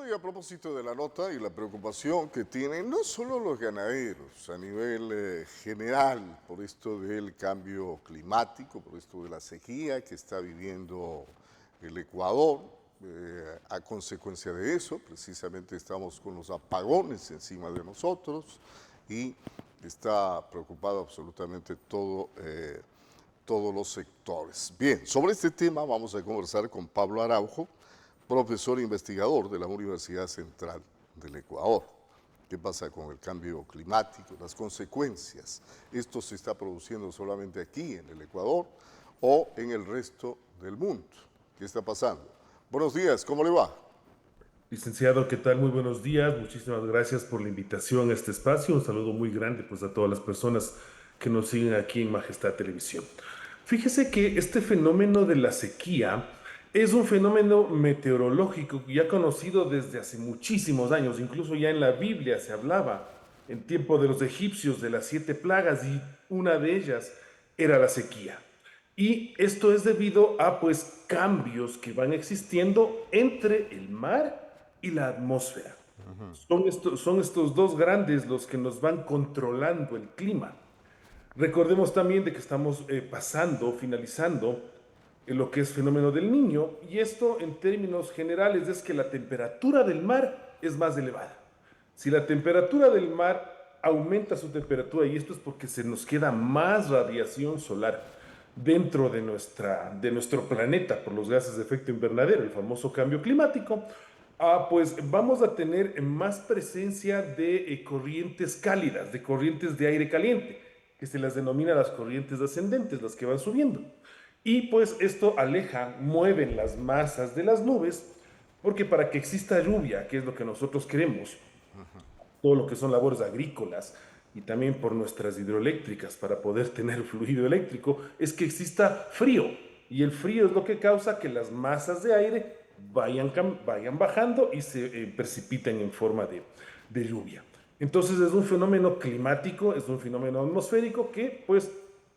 y a propósito de la nota y la preocupación que tienen no solo los ganaderos a nivel general por esto del cambio climático, por esto de la sequía que está viviendo el Ecuador, a consecuencia de eso, precisamente estamos con los apagones encima de nosotros y está preocupado absolutamente todos los sectores. Bien, sobre este tema vamos a conversar con Pablo Araujo, profesor e investigador de la Universidad Central del Ecuador. ¿Qué pasa con el cambio climático, las consecuencias? ¿Esto se está produciendo solamente aquí en el Ecuador o en el resto del mundo? ¿Qué está pasando? Buenos días, ¿cómo le va? Licenciado, ¿qué tal? Muy buenos días. Muchísimas gracias por la invitación a este espacio. Un saludo muy grande pues a todas las personas que nos siguen aquí en Majestad Televisión. Fíjese que este fenómeno de la sequía es un fenómeno meteorológico ya conocido desde hace muchísimos años. Incluso ya en la Biblia se hablaba en tiempo de los egipcios de las 7 plagas y una de ellas era la sequía. Y esto es debido a pues cambios que van existiendo entre el mar y la atmósfera. Son estos dos grandes los que nos van controlando el clima. Recordemos también de que estamos finalizando lo que es fenómeno del Niño, y esto en términos generales es que la temperatura del mar es más elevada. Si la temperatura del mar aumenta su temperatura, y esto es porque se nos queda más radiación solar dentro de nuestro planeta por los gases de efecto invernadero, el famoso cambio climático, pues vamos a tener más presencia de corrientes cálidas, de corrientes de aire caliente, que se las denomina las corrientes ascendentes, las que van subiendo. Y pues esto mueven las masas de las nubes, porque para que exista lluvia, que es lo que nosotros queremos, todo lo que son labores agrícolas y también por nuestras hidroeléctricas para poder tener fluido eléctrico, es que exista frío. Y el frío es lo que causa que las masas de aire vayan bajando y se precipiten en forma de lluvia. Entonces es un fenómeno climático, es un fenómeno atmosférico que pues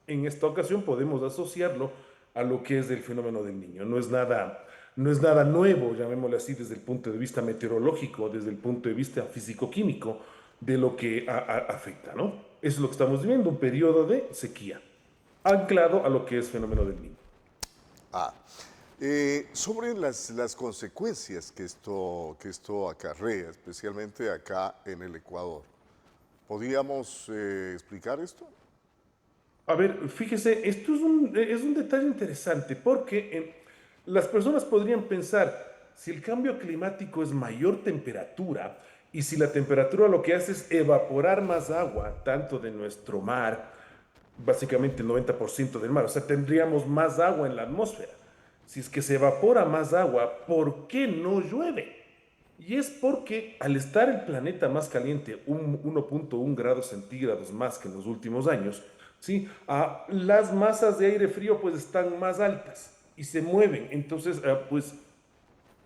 en esta ocasión podemos asociarlo a lo que es el fenómeno del Niño. No es nada nuevo, llamémoslo así, desde el punto de vista meteorológico, desde el punto de vista físico-químico, de lo que afecta, ¿no? Eso es lo que estamos viviendo, un periodo de sequía, anclado a lo que es fenómeno del Niño. Ah, sobre las consecuencias que esto acarrea, especialmente acá en el Ecuador, ¿podríamos explicar esto? A ver, fíjese, esto es un detalle interesante porque las personas podrían pensar, si el cambio climático es mayor temperatura y si la temperatura lo que hace es evaporar más agua, tanto de nuestro mar, básicamente el 90% del mar, o sea, tendríamos más agua en la atmósfera. Si es que se evapora más agua, ¿por qué no llueve? Y es porque al estar el planeta más caliente, 1.1 grados centígrados más que en los últimos años, ¿sí? Las masas de aire frío pues están más altas y se mueven, entonces pues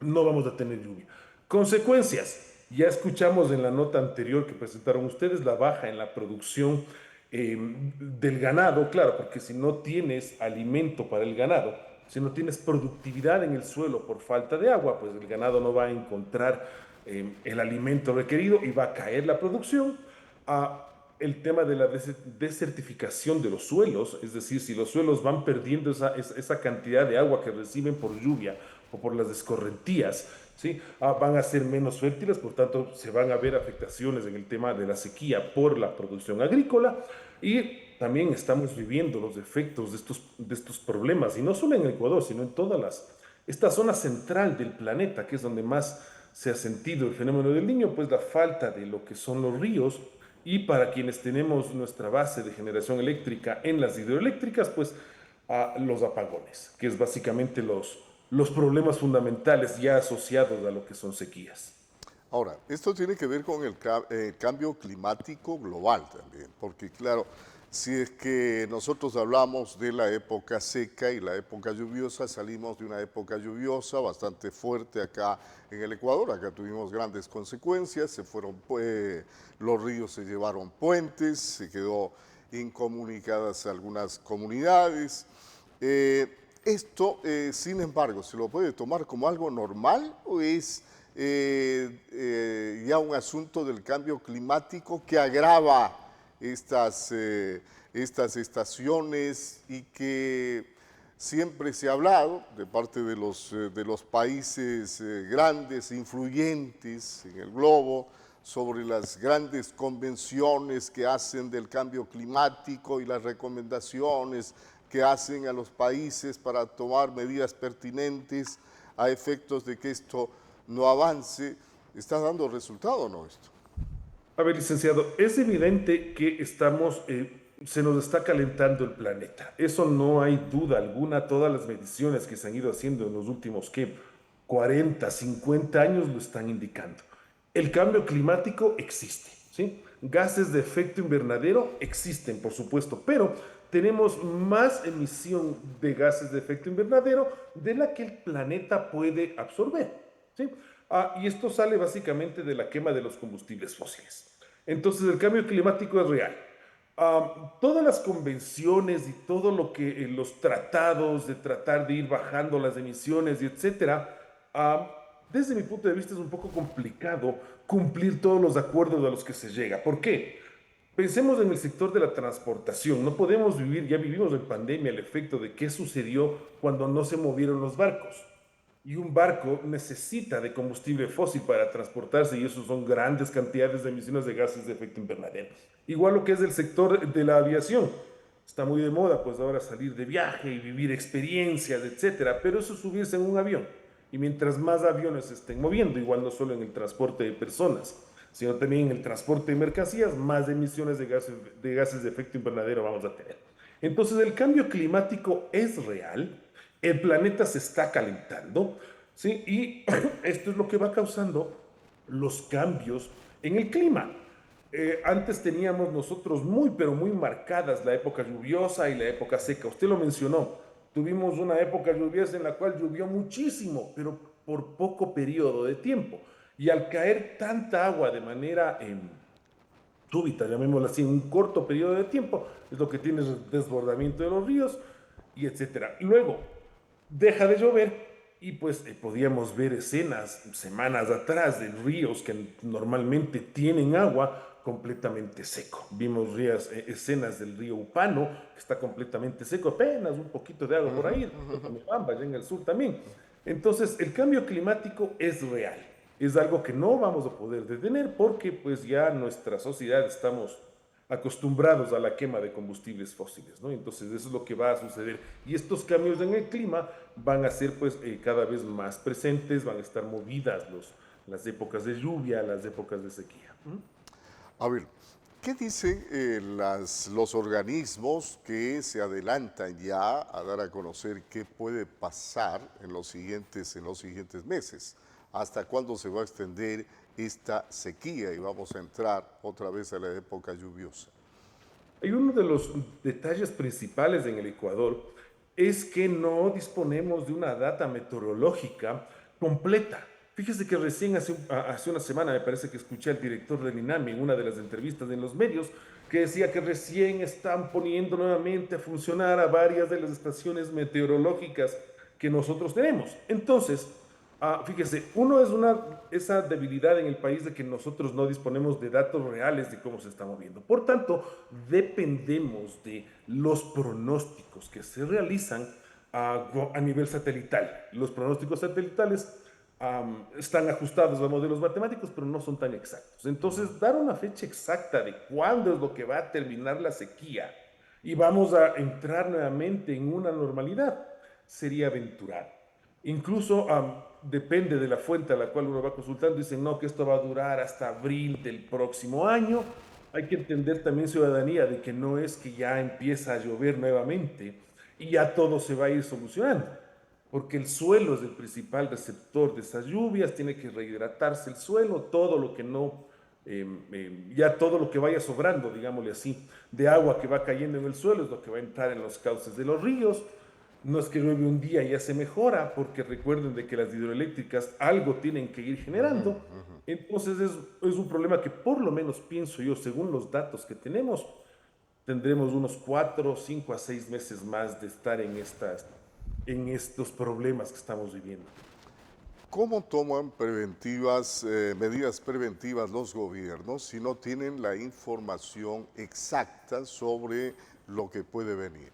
no vamos a tener lluvia. Consecuencias, ya escuchamos en la nota anterior que presentaron ustedes la baja en la producción del ganado, claro, porque si no tienes alimento para el ganado, si no tienes productividad en el suelo por falta de agua, pues el ganado no va a encontrar el alimento requerido y va a caer la producción. El tema de la desertificación de los suelos, es decir, si los suelos van perdiendo esa cantidad de agua que reciben por lluvia o por las escorrentías, ¿sí? Van a ser menos fértiles, por tanto se van a ver afectaciones en el tema de la sequía por la producción agrícola, y también estamos viviendo los efectos de estos problemas, y no solo en el Ecuador, sino en esta zona central del planeta, que es donde más se ha sentido el fenómeno del Niño, pues la falta de lo que son los ríos, y para quienes tenemos nuestra base de generación eléctrica en las hidroeléctricas, pues a los apagones, que es básicamente los problemas fundamentales ya asociados a lo que son sequías. Ahora, esto tiene que ver con el cambio climático global también, porque claro, si es que nosotros hablamos de la época seca y la época lluviosa, salimos de una época lluviosa bastante fuerte acá en el Ecuador, acá tuvimos grandes consecuencias, los ríos se llevaron puentes, se quedó incomunicadas algunas comunidades. Esto, sin embargo, ¿se lo puede tomar como algo normal o es ya un asunto del cambio climático que agrava estas estaciones y que siempre se ha hablado de parte de los países grandes, influyentes en el globo, sobre las grandes convenciones que hacen del cambio climático y las recomendaciones que hacen a los países para tomar medidas pertinentes a efectos de que esto no avance. ¿Está dando resultado o no esto? A ver, licenciado, es evidente que se nos está calentando el planeta. Eso no hay duda alguna. Todas las mediciones que se han ido haciendo en los últimos, ¿qué? 40, 50 años lo están indicando. El cambio climático existe, ¿sí? Gases de efecto invernadero existen, por supuesto, pero tenemos más emisión de gases de efecto invernadero de la que el planeta puede absorber, ¿sí? Y esto sale básicamente de la quema de los combustibles fósiles. Entonces, el cambio climático es real. Todas las convenciones y todo lo que los tratados de tratar de ir bajando las emisiones y etcétera, desde mi punto de vista es un poco complicado cumplir todos los acuerdos a los que se llega. ¿Por qué? Pensemos en el sector de la transportación. No podemos vivir, ya vivimos en pandemia, el efecto de qué sucedió cuando no se movieron los barcos. Y un barco necesita de combustible fósil para transportarse y eso son grandes cantidades de emisiones de gases de efecto invernadero. Igual lo que es el sector de la aviación. Está muy de moda pues ahora salir de viaje y vivir experiencias, etcétera, pero eso es subirse en un avión. Y mientras más aviones se estén moviendo, igual no solo en el transporte de personas, sino también en el transporte de mercancías, más emisiones de gases de efecto invernadero vamos a tener. Entonces el cambio climático es real, el planeta se está calentando, ¿sí? Y esto es lo que va causando los cambios en el clima. Antes teníamos nosotros muy, pero muy marcadas la época lluviosa y la época seca. Usted lo mencionó. Tuvimos una época lluviosa en la cual llovió muchísimo, pero por poco periodo de tiempo. Y al caer tanta agua de manera súbita, llamémoslo así, en un corto periodo de tiempo, es lo que tiene el desbordamiento de los ríos y etcétera. Luego, deja de llover y pues podíamos ver escenas semanas atrás de ríos que normalmente tienen agua completamente seco. Vimos escenas del río Upano, que está completamente seco, apenas un poquito de agua por ahí, Bamba, allá en el sur también. Entonces, el cambio climático es real. Es algo que no vamos a poder detener porque pues ya en nuestra sociedad estamos acostumbrados a la quema de combustibles fósiles, ¿no? Entonces eso es lo que va a suceder. Y estos cambios en el clima van a ser pues cada vez más presentes, van a estar movidas las épocas de lluvia, las épocas de sequía. A ver, ¿qué dicen los organismos que se adelantan ya a dar a conocer qué puede pasar en los siguientes meses? ¿Hasta cuándo se va a extender esta sequía y vamos a entrar otra vez a la época lluviosa? Hay uno de los detalles principales en el Ecuador es que no disponemos de una data meteorológica completa. Fíjese que recién hace una semana me parece que escuché al director del INAMI en una de las entrevistas en los medios que decía que recién están poniendo nuevamente a funcionar a varias de las estaciones meteorológicas que nosotros tenemos. Entonces, fíjese, uno es esa debilidad en el país de que nosotros no disponemos de datos reales de cómo se está moviendo. Por tanto, dependemos de los pronósticos que se realizan a nivel satelital. Los pronósticos satelitales están ajustados a modelos matemáticos, pero no son tan exactos. Entonces, dar una fecha exacta de cuándo es lo que va a terminar la sequía y vamos a entrar nuevamente en una normalidad sería aventurar. Incluso depende de la fuente a la cual uno va consultando, dicen no, que esto va a durar hasta abril del próximo año. Hay que entender también, ciudadanía, de que no es que ya empieza a llover nuevamente y ya todo se va a ir solucionando, porque el suelo es el principal receptor de esas lluvias, tiene que rehidratarse el suelo, todo lo que no, ya todo lo que vaya sobrando, digámosle así, de agua que va cayendo en el suelo es lo que va a entrar en los cauces de los ríos. No es que llueve un día y ya se mejora, porque recuerden de que las hidroeléctricas algo tienen que ir generando. Entonces es un problema que por lo menos pienso yo, según los datos que tenemos, tendremos unos 4, 5 a 6 meses más de estar en estos problemas que estamos viviendo. ¿Cómo toman medidas preventivas los gobiernos si no tienen la información exacta sobre lo que puede venir?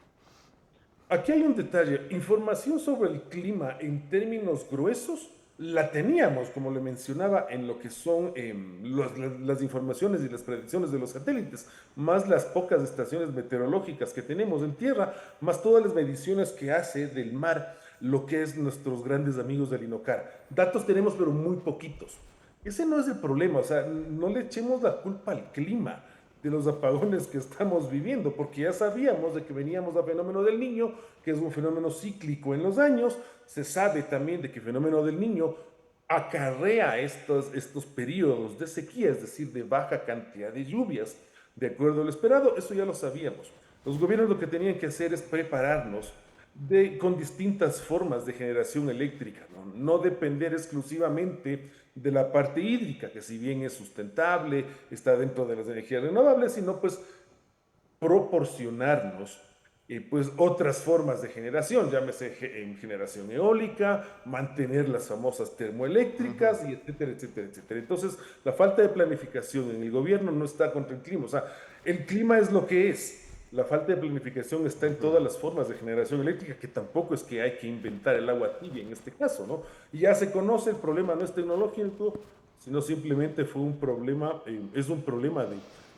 Aquí hay un detalle, información sobre el clima en términos gruesos la teníamos, como le mencionaba, en lo que son las informaciones y las predicciones de los satélites, más las pocas estaciones meteorológicas que tenemos en tierra, más todas las mediciones que hace del mar, lo que es nuestros grandes amigos del INOCAR. Datos tenemos, pero muy poquitos. Ese no es el problema, o sea, no le echemos la culpa al clima de los apagones que estamos viviendo, porque ya sabíamos de que veníamos al fenómeno del Niño, que es un fenómeno cíclico en los años. Se sabe también de que el fenómeno del Niño acarrea estos periodos de sequía, es decir, de baja cantidad de lluvias, de acuerdo a lo esperado. Eso ya lo sabíamos. Los gobiernos lo que tenían que hacer es prepararnos con distintas formas de generación eléctrica, no depender exclusivamente de la parte hídrica, que si bien es sustentable, está dentro de las energías renovables, sino pues proporcionarnos pues otras formas de generación, llámese en generación eólica, mantener las famosas termoeléctricas, y etcétera, etcétera, etcétera. Entonces, la falta de planificación en el gobierno no está contra el clima, o sea, el clima es lo que es. La falta de planificación está en todas las formas de generación eléctrica, que tampoco es que hay que inventar el agua tibia en este caso, ¿no? Y ya se conoce, el problema no es tecnológico, sino simplemente fue un problema, es un problema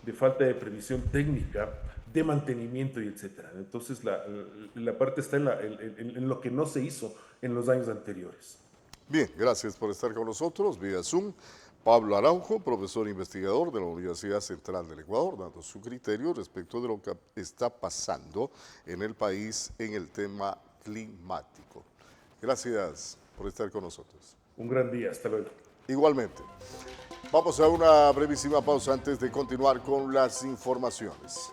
de falta de previsión técnica, de mantenimiento y etcétera. Entonces, la parte está en lo que no se hizo en los años anteriores. Bien, gracias por estar con nosotros vía Zoom. Pablo Araujo, profesor investigador de la Universidad Central del Ecuador, dando su criterio respecto de lo que está pasando en el país en el tema climático. Gracias por estar con nosotros. Un gran día, hasta luego. Igualmente. Vamos a una brevísima pausa antes de continuar con las informaciones.